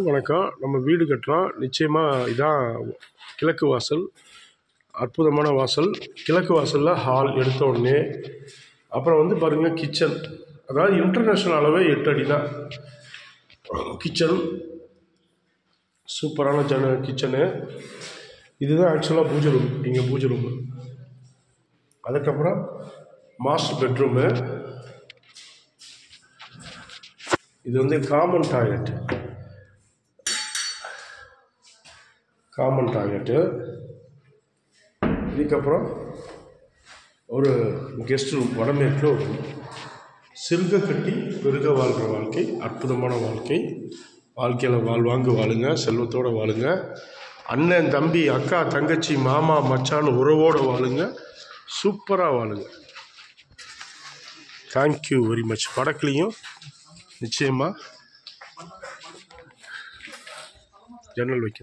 வணக்கம். நம்ம வீடு கட்டுறோம். நிச்சயமாக இதான் கிழக்கு வாசல். அற்புதமான வாசல். கிழக்கு வாசலில் ஹால் எடுத்த உடனே அப்புறம் வந்து பாருங்கள் கிச்சன். அதாவது இன்டர்நேஷ்னல் அளவே 8 அடி தான் கிச்சன். சூப்பரான கிச்சனு. இதுதான் ஆக்சுவலாக பூஜை ரூம். இங்கே பூஜை ரூமு. அதுக்கப்புறம் மாஸ்டர் பெட்ரூமு. இது வந்து காமன் டாய்லெட்டு. இதுக்கப்புறம் ஒரு கெஸ்ட் ரூம். வடமேற்கில் ஒரு ரூம். சிறுக கட்டி பெருக வாழ்கிற வாழ்க்கை அற்புதமான வாழ்க்கை. வாழ்க்கையில் வாழுங்க. செல்வத்தோடு வாழுங்க. அண்ணன், தம்பி, அக்கா, தங்கச்சி, மாமா, மச்சான் உறவோடு வாழுங்க. சூப்பராக வாழுங்க. Thank you very much. வடக்குலேயும் நிச்சயமாக ஜன்னல் வைக்கணும்.